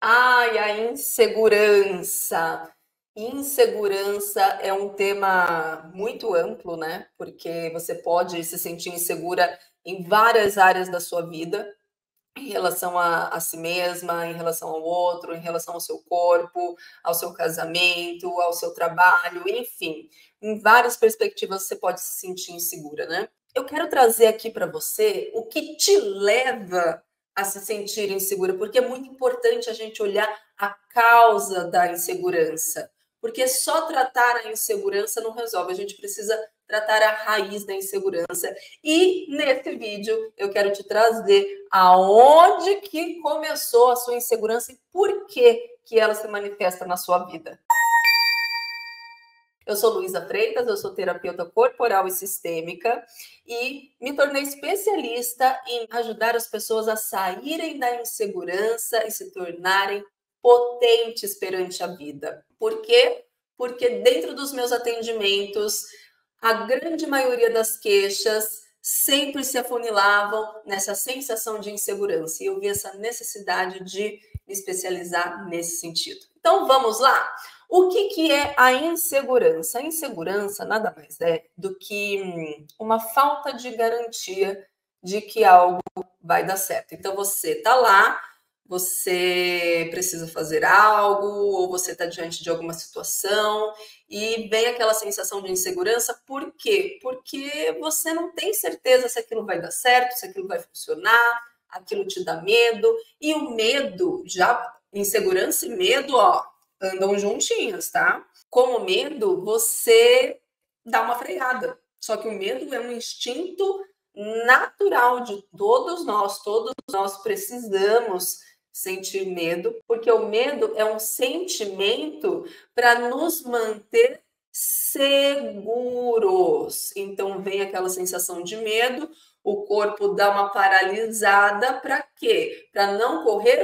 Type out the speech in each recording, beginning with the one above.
Ai, a insegurança. Insegurança é um tema muito amplo, né? Porque você pode se sentir insegura em várias áreas da sua vida, em relação a si mesma, em relação ao outro, em relação ao seu corpo, ao seu casamento, ao seu trabalho, enfim, em várias perspectivas você pode se sentir insegura, né? Eu quero trazer aqui para você o que te leva a se sentir insegura, porque é muito importante a gente olhar a causa da insegurança, porque só tratar a insegurança não resolve, a gente precisa tratar a raiz da insegurança. E nesse vídeo eu quero te trazer aonde que começou a sua insegurança e por que ela se manifesta na sua vida. Eu sou Luísa Freitas, eu sou terapeuta corporal e sistêmica e me tornei especialista em ajudar as pessoas a saírem da insegurança e se tornarem potentes perante a vida. Por quê? Porque dentro dos meus atendimentos, a grande maioria das queixas sempre se afunilavam nessa sensação de insegurança e eu vi essa necessidade de me especializar nesse sentido. Então vamos lá? O que é a insegurança? A insegurança nada mais é do que uma falta de garantia de que algo vai dar certo. Então você está lá, você precisa fazer algo, ou você está diante de alguma situação e vem aquela sensação de insegurança. Por quê? Porque você não tem certeza se aquilo vai dar certo, se aquilo vai funcionar, aquilo te dá medo. E o medo, já insegurança e medo, ó, andam juntinhos, tá? Com o medo, você dá uma freada. Só que o medo é um instinto natural de todos nós precisamos sentir medo, porque o medo é um sentimento para nos manter seguros. Então vem aquela sensação de medo, o corpo dá uma paralisada para quê? Para não correr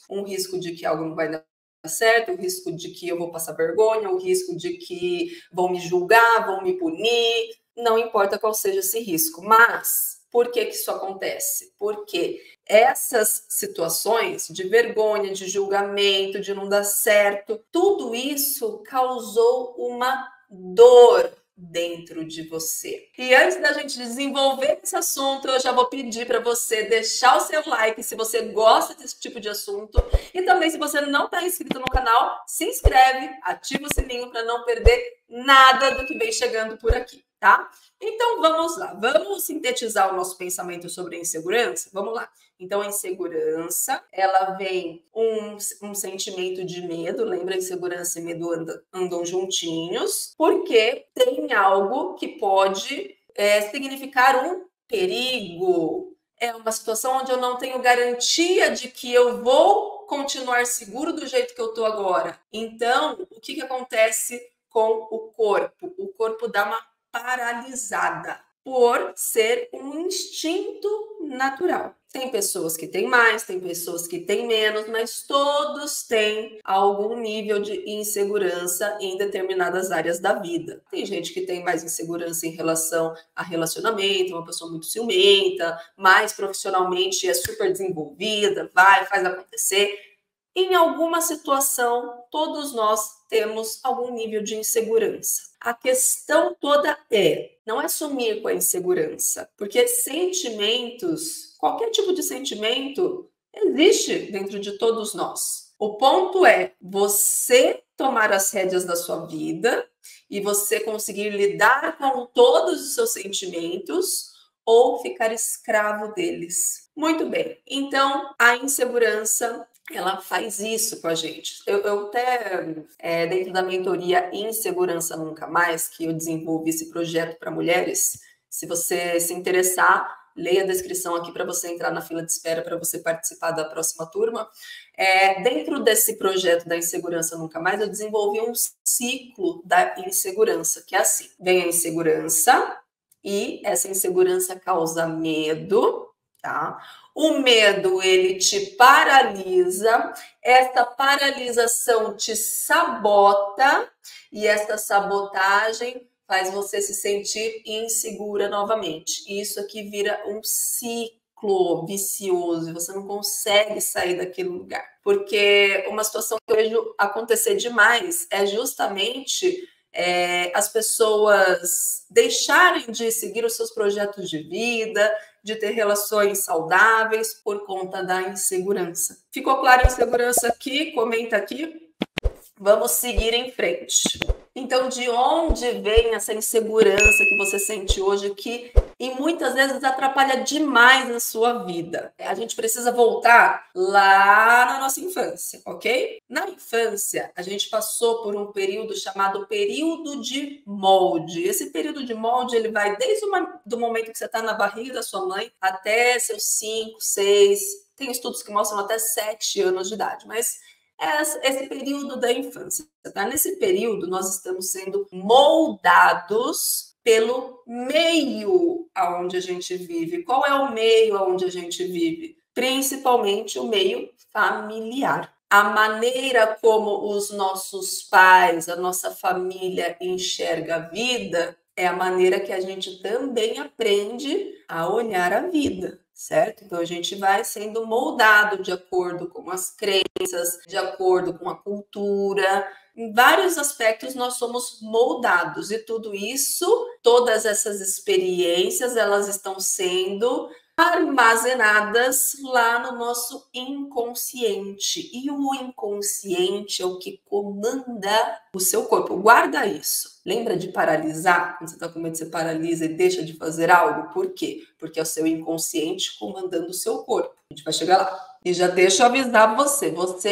um risco de que algo não vai dar certo, o risco de que eu vou passar vergonha, o risco de que vão me julgar, vão me punir, não importa qual seja esse risco. Mas por que isso acontece? Porque essas situações de vergonha, de julgamento, de não dar certo, tudo isso causou uma dor dentro de você. E antes da gente desenvolver esse assunto, eu já vou pedir para você deixar o seu like se você gosta desse tipo de assunto. E também, se você não está inscrito no canal, se inscreve, ativa o sininho para não perder nada do que vem chegando por aqui, tá? Então, vamos lá. Vamos sintetizar o nosso pensamento sobre a insegurança? Vamos lá. Então, a insegurança, ela vem um sentimento de medo. Lembra, insegurança e medo andam juntinhos, porque tem algo que pode significar um perigo. É uma situação onde eu não tenho garantia de que eu vou continuar seguro do jeito que eu estou agora. Então, o que acontece com o corpo? O corpo dá uma paralisada por ser um instinto natural. Tem pessoas que têm mais, tem pessoas que têm menos, mas todos têm algum nível de insegurança em determinadas áreas da vida. Tem gente que tem mais insegurança em relação a relacionamento, uma pessoa muito ciumenta, mais profissionalmente é super desenvolvida, vai, faz acontecer. Em alguma situação, todos nós temos algum nível de insegurança. A questão toda não é sumir com a insegurança, porque sentimentos, qualquer tipo de sentimento, existe dentro de todos nós. O ponto é você tomar as rédeas da sua vida e você conseguir lidar com todos os seus sentimentos ou ficar escravo deles. Muito bem, então a insegurança ela faz isso com a gente. Eu até, dentro da mentoria Insegurança Nunca Mais, que eu desenvolvi esse projeto para mulheres, se você se interessar, leia a descrição aqui para você entrar na fila de espera para você participar da próxima turma. Dentro desse projeto da Insegurança Nunca Mais, eu desenvolvi um ciclo da insegurança, que é assim. Vem a insegurança e essa insegurança causa medo, tá? O medo, ele te paralisa, essa paralisação te sabota e essa sabotagem faz você se sentir insegura novamente. Isso aqui vira um ciclo. ciclo vicioso e você não consegue sair daquele lugar. Porque uma situação que eu vejo acontecer demais é justamente as pessoas deixarem de seguir os seus projetos de vida, de ter relações saudáveis por conta da insegurança. Ficou clara a insegurança aqui? Comenta aqui. Vamos seguir em frente. Então, de onde vem essa insegurança que você sente hoje que e muitas vezes atrapalha demais a sua vida? A gente precisa voltar lá na nossa infância, ok? Na infância, a gente passou por um período chamado período de molde. Esse período de molde, ele vai desde do momento que você está na barriga da sua mãe até seus 5, 6, tem estudos que mostram até 7 anos de idade, mas esse período da infância. Tá? Nesse período, nós estamos sendo moldados pelo meio aonde a gente vive. Qual é o meio aonde a gente vive? Principalmente o meio familiar. A maneira como os nossos pais, a nossa família enxerga a vida é a maneira que a gente também aprende a olhar a vida. Certo? Então a gente vai sendo moldado de acordo com as crenças, de acordo com a cultura. Em vários aspectos nós somos moldados e tudo isso, todas essas experiências, elas estão sendo armazenadas lá no nosso inconsciente. E o inconsciente é o que comanda o seu corpo. Guarda isso. Lembra de paralisar? Quando você está com medo, você paralisa e deixa de fazer algo? Por quê? Porque é o seu inconsciente comandando o seu corpo. A gente vai chegar lá. E já deixa eu avisar você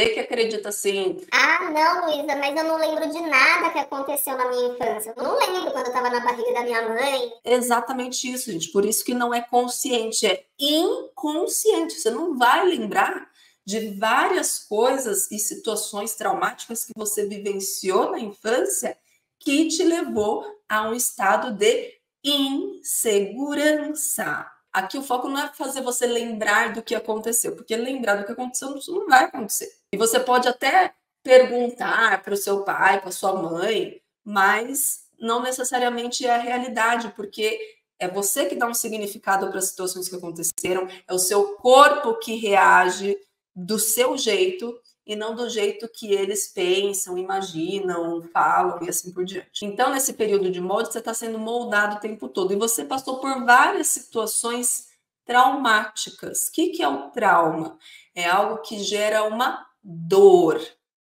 que acredita assim... Ah, não, Luísa, mas eu não lembro de nada que aconteceu na minha infância. Eu não lembro quando eu estava na barriga da minha mãe. Exatamente isso, gente. Por isso que não é consciente, é inconsciente. Você não vai lembrar de várias coisas e situações traumáticas que você vivenciou na infância que te levou a um estado de insegurança. Aqui o foco não é fazer você lembrar do que aconteceu, porque lembrar do que aconteceu isso não vai acontecer. E você pode até perguntar para o seu pai, para sua mãe, mas não necessariamente é a realidade, porque é você que dá um significado para as situações que aconteceram, é o seu corpo que reage do seu jeito e não do jeito que eles pensam, imaginam, falam e assim por diante. Então, nesse período de molde, você está sendo moldado o tempo todo e você passou por várias situações traumáticas. O que é o trauma? É algo que gera uma dor.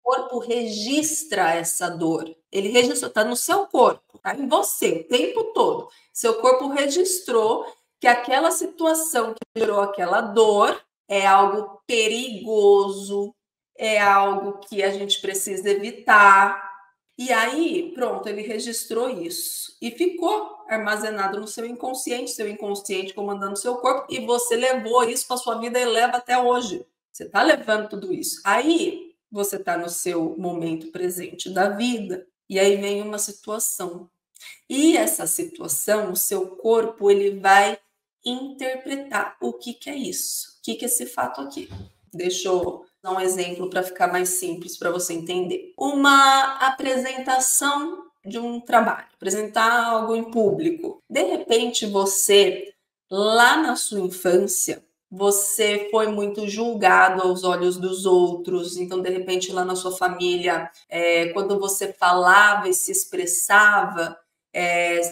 O corpo registra essa dor. Ele registrou, está no seu corpo, está em você o tempo todo. Seu corpo registrou que aquela situação que gerou aquela dor é algo perigoso, é algo que a gente precisa evitar. E aí, pronto, ele registrou isso e ficou armazenado no seu inconsciente comandando seu corpo, e você levou isso para sua vida e leva até hoje. Você está levando tudo isso. Aí, você está no seu momento presente da vida, e aí vem uma situação. E essa situação, o seu corpo, ele vai interpretar o que é isso, o que é esse fato aqui. Deixa eu dar um exemplo para ficar mais simples para você entender. Uma apresentação de um trabalho, apresentar algo em público. De repente, você, lá na sua infância, você foi muito julgado aos olhos dos outros, então, de repente, lá na sua família, quando você falava e se expressava,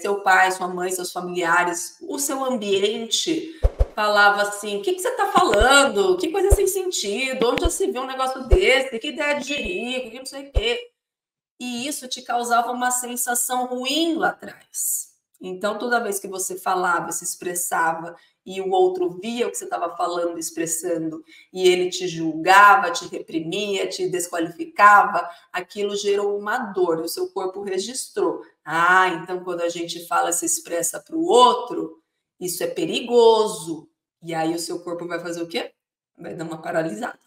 seu pai, sua mãe, seus familiares, o seu ambiente falava assim, o que você está falando? Que coisa sem sentido, onde já se viu um negócio desse? Que ideia de jirico, que não sei o quê. E isso te causava uma sensação ruim lá atrás. Então, toda vez que você falava, se expressava, e o outro via o que você estava falando, expressando, e ele te julgava, te reprimia, te desqualificava, aquilo gerou uma dor, e o seu corpo registrou. Ah, então quando a gente fala, se expressa para o outro, isso é perigoso. E aí o seu corpo vai fazer o quê? Vai dar uma paralisada,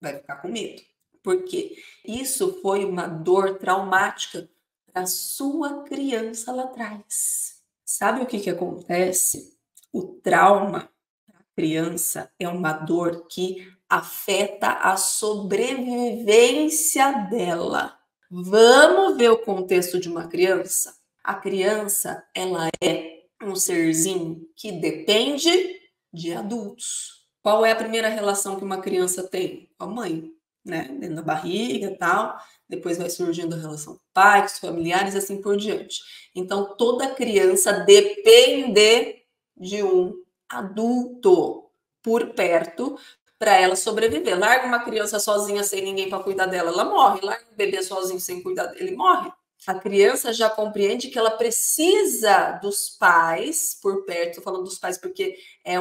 vai ficar com medo. Por quê? Isso foi uma dor traumática para a sua criança lá atrás. Sabe o que acontece? O trauma para a criança é uma dor que afeta a sobrevivência dela. Vamos ver o contexto de uma criança? A criança, ela é um serzinho que depende de adultos. Qual é a primeira relação que uma criança tem? Com a mãe, né? Dentro da barriga e tal. Depois vai surgindo a relação com o pai, com os familiares, assim por diante. Então, toda criança depende de um adulto por perto para ela sobreviver. Larga uma criança sozinha sem ninguém para cuidar dela, ela morre. Larga um bebê sozinho sem cuidar dele, ele morre. A criança já compreende que ela precisa dos pais por perto. Estou falando dos pais porque é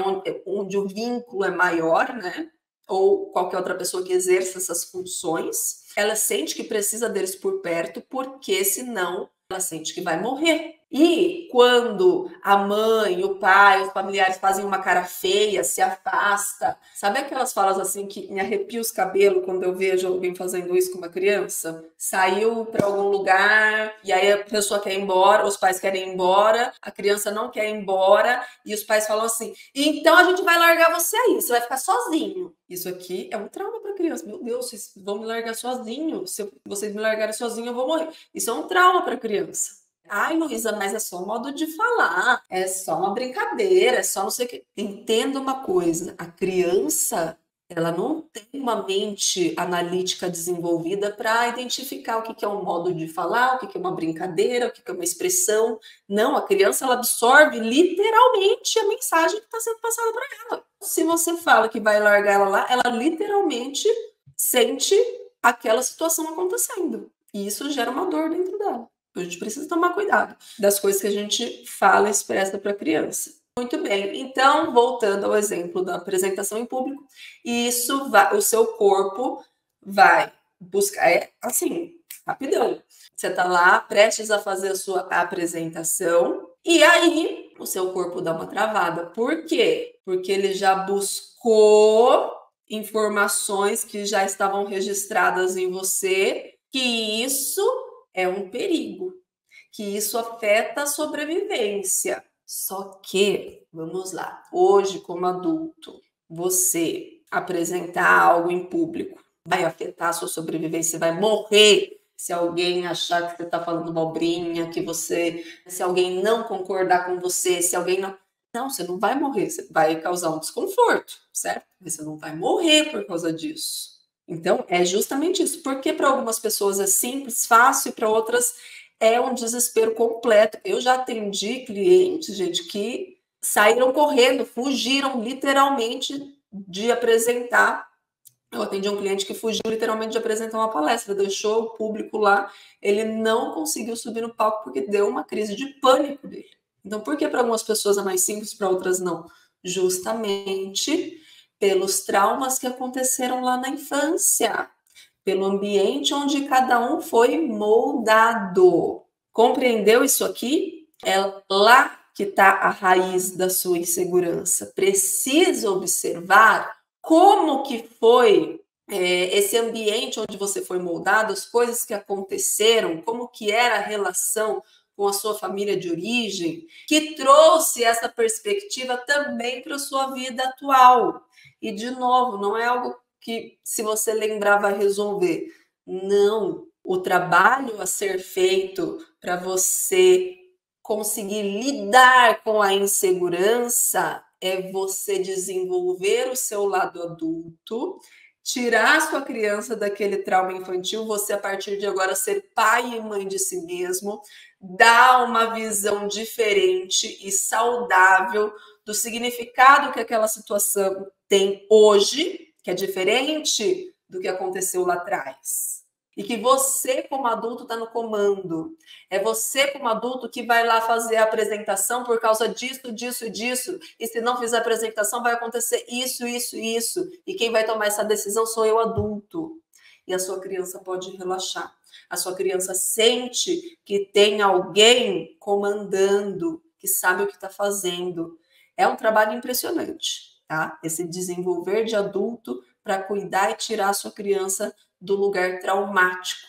onde o vínculo é maior, né? Ou qualquer outra pessoa que exerça essas funções. Ela sente que precisa deles por perto, porque senão ela sente que vai morrer. E quando a mãe, o pai, os familiares fazem uma cara feia, se afasta, sabe aquelas falas assim que me arrepia os cabelos quando eu vejo alguém fazendo isso com uma criança? Saiu para algum lugar e aí a pessoa quer ir embora, os pais querem ir embora, a criança não quer ir embora e os pais falam assim: então a gente vai largar você aí, você vai ficar sozinho. Isso aqui é um trauma para a criança. Meu Deus, vocês vão me largar sozinho. Se vocês me largarem sozinho, eu vou morrer. Isso é um trauma para a criança. Ai, Luísa, mas é só um modo de falar, é só uma brincadeira, é só não sei o quê. Entenda uma coisa, a criança, ela não tem uma mente analítica desenvolvida para identificar o que é um modo de falar, o que é uma brincadeira, o que é uma expressão. Não, a criança, ela absorve literalmente a mensagem que está sendo passada para ela. Se você fala que vai largar ela lá, ela literalmente sente aquela situação acontecendo. E isso gera uma dor dentro dela. A gente precisa tomar cuidado das coisas que a gente fala e expressa para a criança. Muito bem, então, voltando ao exemplo da apresentação em público, isso vai, o seu corpo vai buscar, é assim, rapidão. Você está lá, prestes a fazer a sua apresentação, e aí o seu corpo dá uma travada. Por quê? Porque ele já buscou informações que já estavam registradas em você, que isso é um perigo, que isso afeta a sobrevivência. Só que, vamos lá, hoje como adulto, você apresentar algo em público vai afetar a sua sobrevivência, você vai morrer se alguém achar que você está falando bobrinha, que você, se alguém não concordar com você, se alguém não... Não, você não vai morrer, você vai causar um desconforto, certo? Mas você não vai morrer por causa disso. Então, é justamente isso. Porque para algumas pessoas é simples, fácil, e para outras é um desespero completo. Eu já atendi clientes, gente, que saíram correndo, fugiram literalmente de apresentar. Eu atendi um cliente que fugiu literalmente de apresentar uma palestra, deixou o público lá, ele não conseguiu subir no palco porque deu uma crise de pânico dele. Então, por que para algumas pessoas é mais simples, para outras não? Justamente pelos traumas que aconteceram lá na infância, pelo ambiente onde cada um foi moldado. Compreendeu isso aqui? É lá que está a raiz da sua insegurança. Precisa observar como que foi esse ambiente onde você foi moldado, as coisas que aconteceram, como que era a relação com a sua família de origem, que trouxe essa perspectiva também para a sua vida atual. E, de novo, não é algo que, se você lembrar, vai resolver. Não. O trabalho a ser feito para você conseguir lidar com a insegurança é você desenvolver o seu lado adulto, tirar a sua criança daquele trauma infantil, você, a partir de agora, ser pai e mãe de si mesmo, dar uma visão diferente e saudável do significado que aquela situação tem hoje, que é diferente do que aconteceu lá atrás. E que você, como adulto, está no comando. É você, como adulto, que vai lá fazer a apresentação por causa disso, disso e disso. E se não fizer a apresentação, vai acontecer isso, isso e isso. E quem vai tomar essa decisão sou eu, adulto. E a sua criança pode relaxar. A sua criança sente que tem alguém comandando, que sabe o que está fazendo. É um trabalho impressionante, tá? Esse desenvolver de adulto para cuidar e tirar a sua criança do lugar traumático.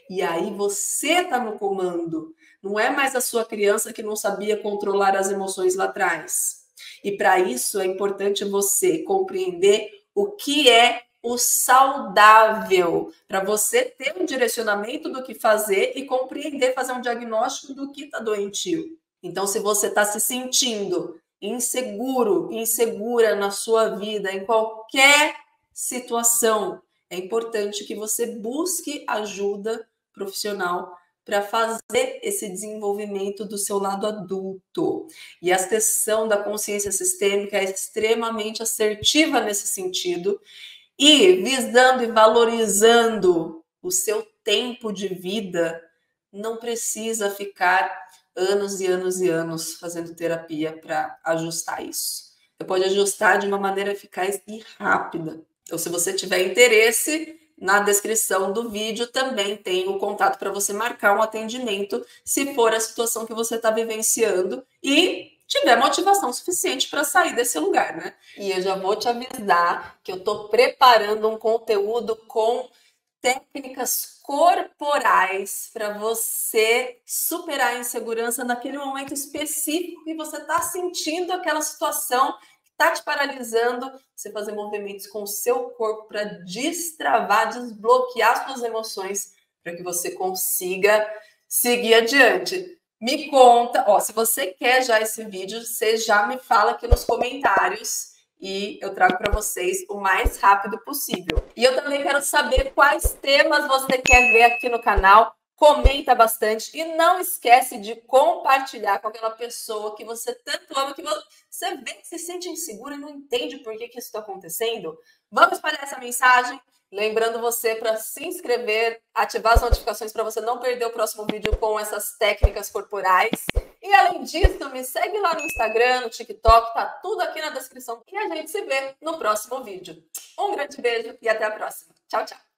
E aí você está no comando. Não é mais a sua criança que não sabia controlar as emoções lá atrás. E para isso é importante você compreender o que é o saudável, para você ter um direcionamento do que fazer e compreender, fazer um diagnóstico do que está doentio. Então, se você está se sentindo inseguro, insegura na sua vida, em qualquer situação, é importante que você busque ajuda profissional para fazer esse desenvolvimento do seu lado adulto. E a questão da consciência sistêmica é extremamente assertiva nesse sentido, e visando e valorizando o seu tempo de vida, não precisa ficar anos e anos e anos fazendo terapia para ajustar isso. Você pode ajustar de uma maneira eficaz e rápida. Então, se você tiver interesse, na descrição do vídeo também tem o contato para você marcar um atendimento, se for a situação que você está vivenciando e tiver motivação suficiente para sair desse lugar, né? E eu já vou te avisar que eu estou preparando um conteúdo com técnicas corporais para você superar a insegurança naquele momento específico que você está sentindo aquela situação que está te paralisando. Você fazer movimentos com o seu corpo para destravar, desbloquear suas emoções para que você consiga seguir adiante. Me conta, ó, se você quer já esse vídeo, você já me fala aqui nos comentários e eu trago para vocês o mais rápido possível. E eu também quero saber quais temas você quer ver aqui no canal. Comenta bastante e não esquece de compartilhar com aquela pessoa que você tanto ama, que você vê que se sente insegura e não entende por que isso está acontecendo. Vamos espalhar essa mensagem. Lembrando você para se inscrever, ativar as notificações para você não perder o próximo vídeo com essas técnicas corporais. E além disso, me segue lá no Instagram, no TikTok, tá tudo aqui na descrição. E a gente se vê no próximo vídeo. Um grande beijo e até a próxima. Tchau, tchau.